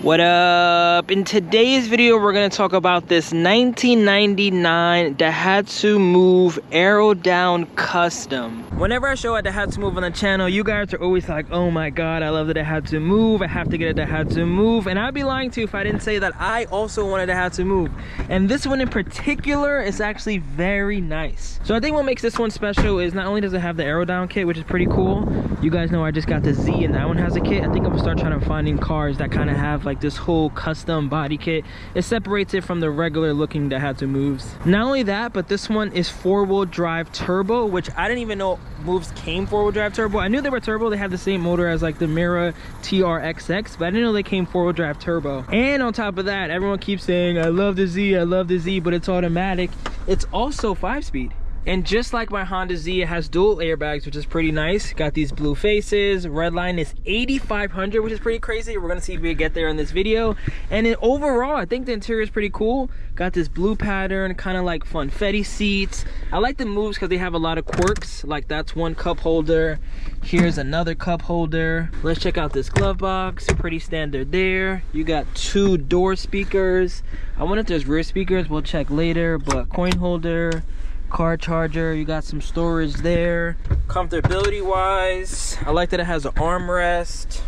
What up? In today's video, we're going to talk about this 1999 Daihatsu Move Aero Down Custom. Whenever I show a Daihatsu Move on the channel, you guys are always like, oh my god, I love the Daihatsu Move, I have to get a Daihatsu Move. And I'd be lying to you if I didn't say that I also want a Daihatsu Move. And this one in particular is actually very nice. So I think what makes this one special is not only does it have the Aero Down kit, which is pretty cool. You guys know I just got the Z and that one has a kit. I think I'm gonna start trying to finding cars that kind of have like this whole custom body kit. It separates it from the regular looking Daihatsu Moves. Not only that, but this one is 4-wheel drive turbo, which I didn't even know Moves came 4-wheel drive turbo. I knew they were turbo. They have the same motor as like the Mira TRXX, but I didn't know they came 4-wheel drive turbo. And on top of that, everyone keeps saying I love the Z, I love the Z, but it's automatic. It's also 5-speed. And just like my Honda Z, it has dual airbags, which is pretty nice. Got these blue faces. Red line is 8,500, which is pretty crazy. We're gonna see if we get there in this video. And then overall, I think the interior is pretty cool. Got this blue pattern, kind of like funfetti seats. I like the Moves because they have a lot of quirks. Like that's one cup holder. Here's another cup holder. Let's check out this glove box. Pretty standard there. You got 2 door speakers. I wonder if there's rear speakers. We'll check later. But coin holder. Car charger, you got some storage there. Comfortability wise, I like that it has an armrest,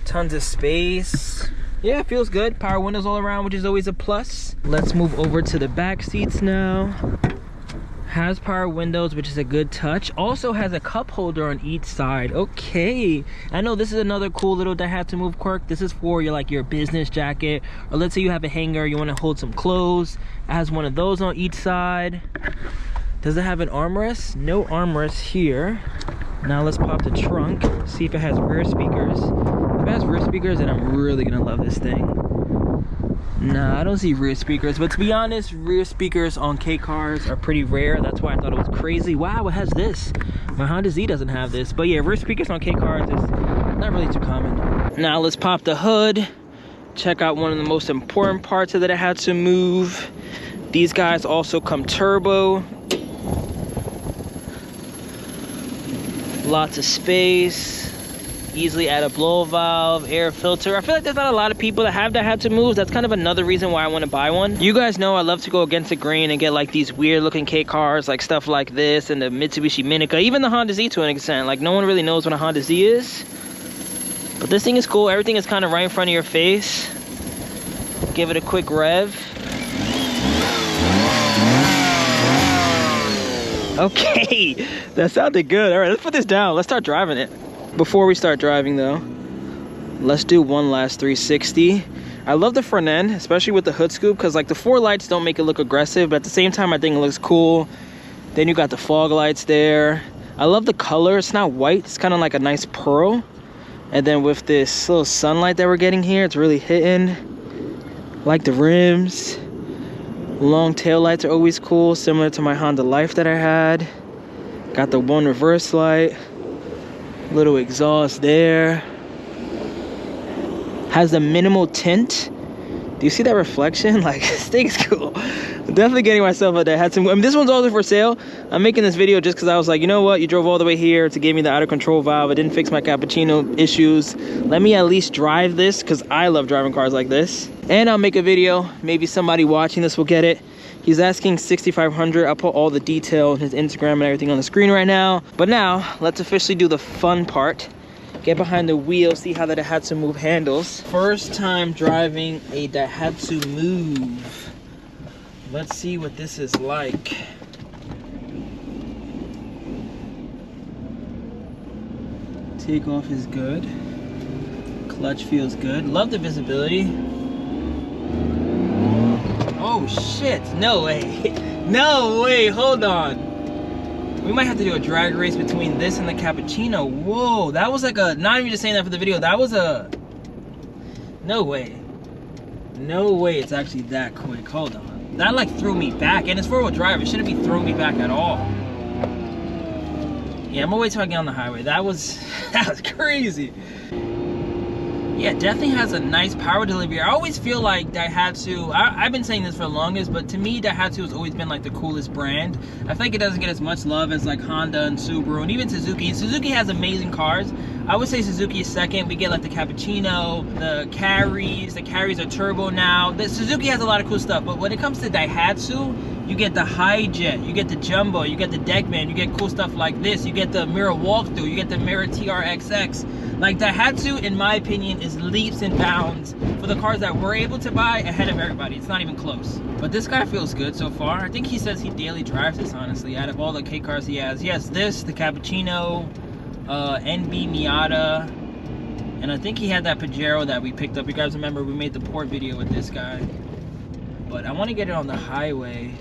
tons of space. Yeah, it feels good. Power windows all around, which is always a plus. Let's move over to the back seats now. Has power windows, which is a good touch. Also has a cup holder on each side. Okay, I know this is another cool little Daihatsu Move quirk. This is for your business jacket, or let's say you have a hanger, you want to hold some clothes. It has one of those on each side. Does it have an armrest? No armrest here. Now let's pop the trunk, see if it has rear speakers. If it has rear speakers, then I'm really gonna love this thing. Nah, I don't see rear speakers, but to be honest, rear speakers on K cars are pretty rare. That's why I thought it was crazy. Wow, it has this. My Honda Z doesn't have this, but yeah, rear speakers on K cars is not really too common. Now let's pop the hood. Check out one of the most important parts of the Daihatsu Move. These guys also come turbo. Lots of space. Easily add a blow valve, air filter. I feel like there's not a lot of people that have Daihatsu Moves. That's kind of another reason why I want to buy one. You guys know I love to go against the grain and get like these weird looking K cars, like stuff like this, and the Mitsubishi Minica, even the Honda Z to an extent. Like no one really knows what a Honda Z is. But this thing is cool. Everything is kind of right in front of your face. Give it a quick rev. Okay, that sounded good. All right, let's put this down. Let's start driving it. Before we start driving though, let's do one last 360. I love the front end, especially with the hood scoop, because like the 4 lights don't make it look aggressive, but at the same time I think it looks cool. Then you got the fog lights there. I love the color. It's not white, it's kind of like a nice pearl. And then with this little sunlight that we're getting here, it's really hitting. Like the rims. Long tail lights are always cool, similar to my Honda Life that I had. Got the one reverse light. Little exhaust there. Has the minimal tint. Do you see that reflection? Like, this thing's cool. I'm definitely getting myself a Daihatsu. I mean, this one's also for sale. I'm making this video just because I was like, you know what? You drove all the way here to give me the out of control valve. It didn't fix my cappuccino issues. Let me at least drive this because I love driving cars like this. And I'll make a video. Maybe somebody watching this will get it. He's asking $6,500. I'll put all the detail on his Instagram and everything on the screen right now. But now, let's officially do the fun part. Get behind the wheel, see how the Daihatsu Move handles. First time driving a Daihatsu Move. Let's see what this is like. Takeoff is good. Clutch feels good. Love the visibility. Oh shit, no way. No way, hold on. We might have to do a drag race between this and the Cappuccino. Whoa, that was like a, not even just saying that for the video, that was a, no way. No way it's actually that quick, hold on. That like threw me back, and it's 4-wheel drive, it shouldn't be throwing me back at all. Yeah, I'm gonna wait till I get on the highway. That was crazy. Yeah, definitely has a nice power delivery. I always feel like Daihatsu, I've been saying this for the longest, but to me, Daihatsu has always been like the coolest brand. I think it doesn't get as much love as like Honda and Subaru and even Suzuki. Suzuki has amazing cars. I would say Suzuki is second. We get like the Cappuccino, the Carries are turbo now. The Suzuki has a lot of cool stuff, but when it comes to Daihatsu, you get the Hi-Jet, you get the Jumbo, you get the Deckman, you get cool stuff like this, you get the mirror walkthrough, you get the mirror TRXX. Like Daihatsu, in my opinion, is leaps and bounds for the cars that we're able to buy ahead of everybody. It's not even close. But this guy feels good so far. I think he says he daily drives this, honestly. Out of all the K cars he has this, the Cappuccino, NB Miata, and I think he had that Pajero that we picked up. You guys remember we made the port video with this guy. But I want to get it on the highway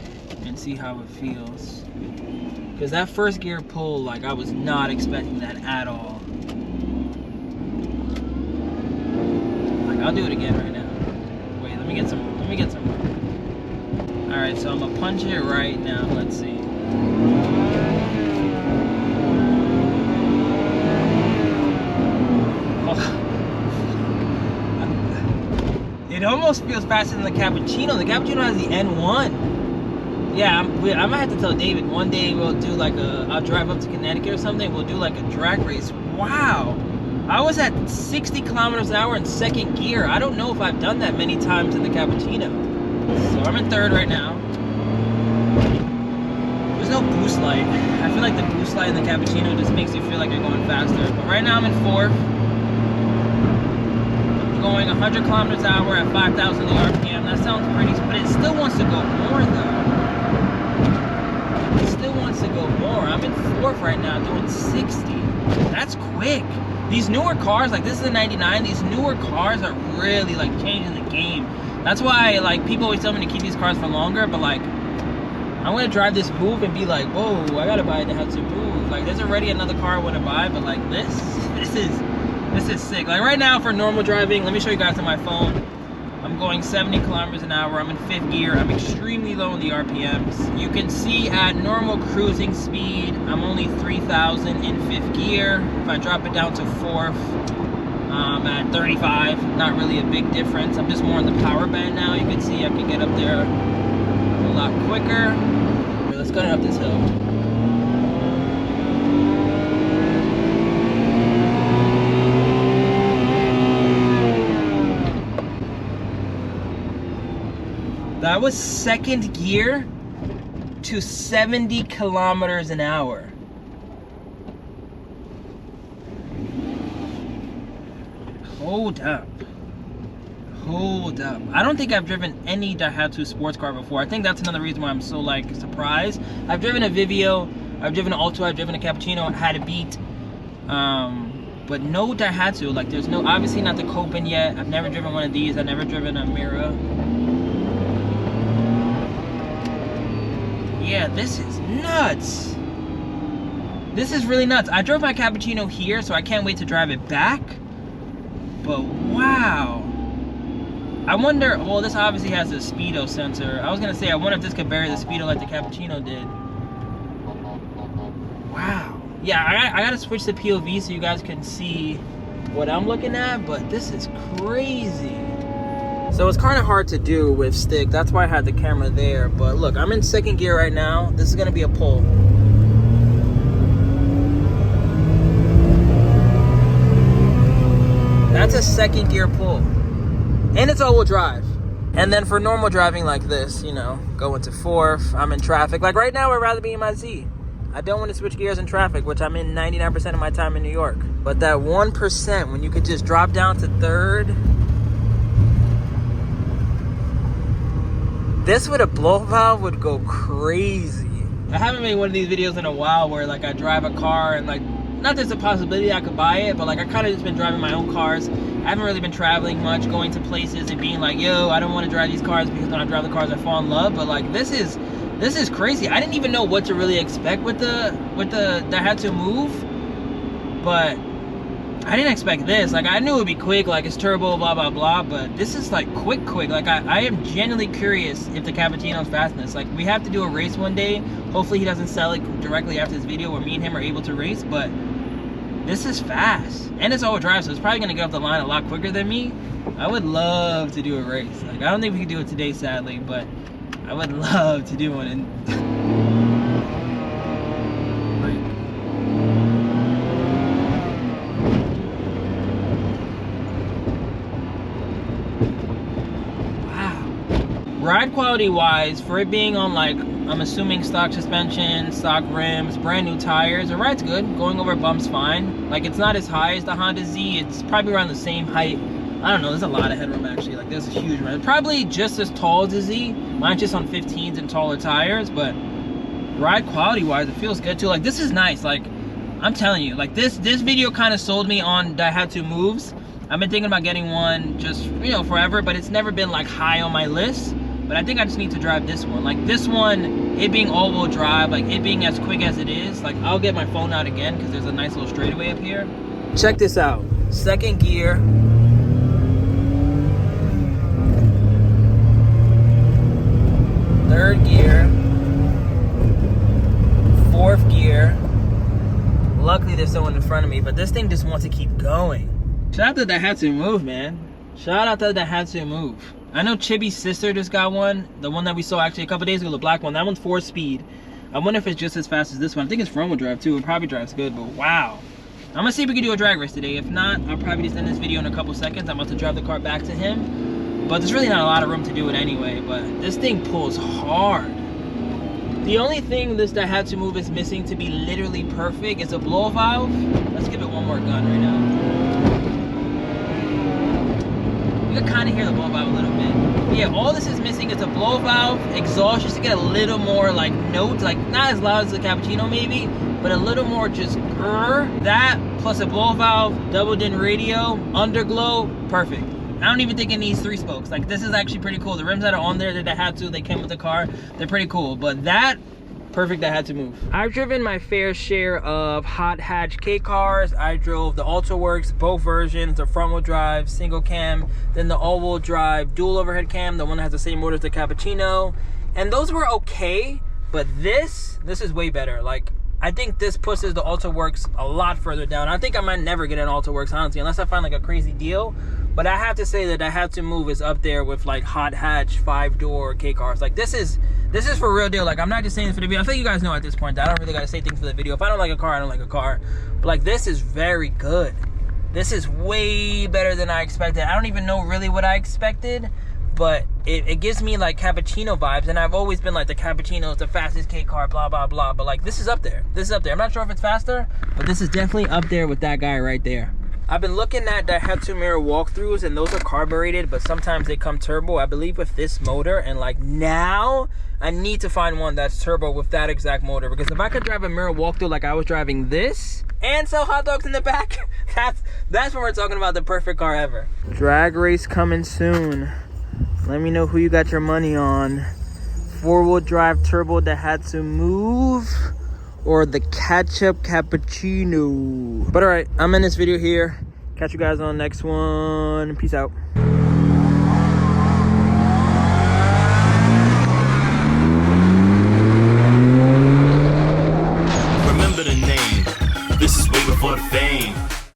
and see how it feels. Because that first gear pull, like, I was not expecting that at all. I'll do it again right now. Wait, let me get some. Alright, so I'm gonna punch it right now. Let's see. Oh. It almost feels faster than the Cappuccino. The Cappuccino has the N1. Yeah, I might have to tell David one day we'll do like I'll drive up to Connecticut or something. We'll do like a drag race. Wow. I was at 60 kilometers an hour in second gear. I don't know if I've done that many times in the Cappuccino. So I'm in third right now. There's no boost light. I feel like the boost light in the Cappuccino just makes you feel like you're going faster. But right now I'm in fourth. I'm going 100 kilometers an hour at 5,000 RPM. That sounds pretty, but it still wants to go more though. It still wants to go more. I'm in fourth right now doing 60. That's quick. These newer cars, like this is a 99, these newer cars are really like changing the game. That's why like people always tell me to keep these cars for longer, but like I'm gonna drive this Move and be like, whoa, I gotta buy a Daihatsu Move. Like there's already another car I wanna buy, but like this is sick. Like right now for normal driving, let me show you guys on my phone. I'm going 70 kilometers an hour. I'm in fifth gear. I'm extremely low in the RPMs. You can see at normal cruising speed, I'm only 3,000 in fifth gear. If I drop it down to fourth, I'm at 35. Not really a big difference. I'm just more in the power band now. You can see I can get up there a lot quicker. Okay, let's go up this hill. That was second gear to 70 kilometers an hour. Hold up. I don't think I've driven any Daihatsu sports car before. I think that's another reason why I'm so like surprised. I've driven a Vivio, I've driven an Alto, I've driven a Cappuccino, had a Beat. But no Daihatsu. Like there's no, obviously not the Copen yet. I've never driven one of these. I've never driven a Mira. Yeah, this is nuts. This is really nuts. I drove my Cappuccino here, so I can't wait to drive it back. But wow. I wonder, well, this obviously has a speedo sensor. I was gonna say, I wonder if this could vary the speedo like the Cappuccino did. Wow. Yeah, I gotta switch to POV so you guys can see what I'm looking at, but this is crazy. So it's kind of hard to do with stick. That's why I had the camera there. But look, I'm in second gear right now. This is gonna be a pull. That's a second gear pull. And it's all-wheel drive. And then for normal driving like this, you know, go into fourth, I'm in traffic. Like right now, I'd rather be in my Z. I don't want to switch gears in traffic, which I'm in 99% of my time in New York. But that 1%, when you could just drop down to third, this with a blow valve would go crazy. I haven't made one of these videos in a while where like I drive a car and like, not there's a possibility I could buy it, but like I kind of just been driving my own cars. I haven't really been traveling much, going to places and being like, yo, I don't want to drive these cars because when I drive the cars I fall in love. But like this is crazy. I didn't even know what to really expect with the Daihatsu Move, but I didn't expect this. Like I knew it would be quick, like it's turbo, blah blah blah, but this is like quick. Like I am genuinely curious if the Cappuccino's fastness. Like we have to do a race one day. Hopefully he doesn't sell it directly after this video where me and him are able to race, but This is fast, and it's all-wheel drive, so it's probably gonna get off the line a lot quicker than me. I would love to do a race. Like, I don't think we can do it today, sadly, but I would love to do one. And ride quality wise, for it being on, like, I'm assuming stock suspension, stock rims, brand new tires, the ride's good. Going over bumps fine. Like, it's not as high as the Honda Z. It's probably around the same height. I don't know, there's a lot of headroom actually. Like, there's a huge ride. Probably just as tall as the Z. Mine's just on 15s and taller tires, but ride quality wise, it feels good too. Like, this is nice. Like, I'm telling you, like, this video kind of sold me on Daihatsu Moves. I've been thinking about getting one just, you know, forever, but it's never been like high on my list. But I think I just need to drive this one. Like, this one, it being all-wheel drive, like it being as quick as it is, like, I'll get my phone out again because there's a nice little straightaway up here. Check this out. Second gear. Third gear. Fourth gear. Luckily, there's someone in front of me, but this thing just wants to keep going. Shout out to the Daihatsu Move, man. Shout out to the Daihatsu Move. I know Chibi's sister just got one. The one that we saw actually a couple days ago, the black one. That one's 4-speed. I wonder if it's just as fast as this one. I think it's front-wheel drive too. It probably drives good, but wow. I'm gonna see if we can do a drag race today. If not, I'll probably just end this video in a couple seconds. I'm about to drive the car back to him. But there's really not a lot of room to do it anyway. But this thing pulls hard. The only thing this Daihatsu Move is missing to be literally perfect is a blow valve. Let's give it one more gun right now. You can kind of hear the blow valve a little bit. But yeah, all this is missing is a blow valve, exhaust, just to get a little more like notes, like not as loud as the Cappuccino maybe, but a little more just that plus a blow valve, double din radio, underglow, perfect. I don't even think it needs 3 spokes. Like, this is actually pretty cool. The rims that are on there, that Daihatsu, they came with the car, they're pretty cool. But that, perfect Daihatsu Move. I've driven my fair share of hot hatch K cars. I drove the UltraWorks, both versions, the front wheel drive, single cam, then the all wheel drive, dual overhead cam, the one that has the same motor as the Cappuccino. And those were okay, but this is way better. Like, I think this pushes the UltraWorks a lot further down. I think I might never get an UltraWorks, honestly, unless I find like a crazy deal. But I have to say that Daihatsu Move is up there with like hot hatch 5-door K cars. Like, this is for real deal. Like, I'm not just saying this for the video. I think you guys know at this point that I don't really gotta say things for the video. If I don't like a car, I don't like a car. But like, this is very good. This is way better than I expected. I don't even know really what I expected, but it gives me like Cappuccino vibes. And I've always been like, the Cappuccino is the fastest K car, blah blah blah. But like, this is up there. This is up there. I'm not sure if it's faster, but this is definitely up there with that guy right there. I've been looking at Daihatsu mirror walkthroughs, and those are carbureted, but sometimes they come turbo, I believe, with this motor. And like, now I need to find one that's turbo with that exact motor, because if I could drive a mirror walkthrough like I was driving this and sell hot dogs in the back, that's when we're talking about the perfect car ever. Drag race coming soon. Let me know who you got your money on. 4-wheel drive turbo Daihatsu Move or the ketchup Cappuccino. But all right, I'm in this video here. Catch you guys on the next one. Peace out.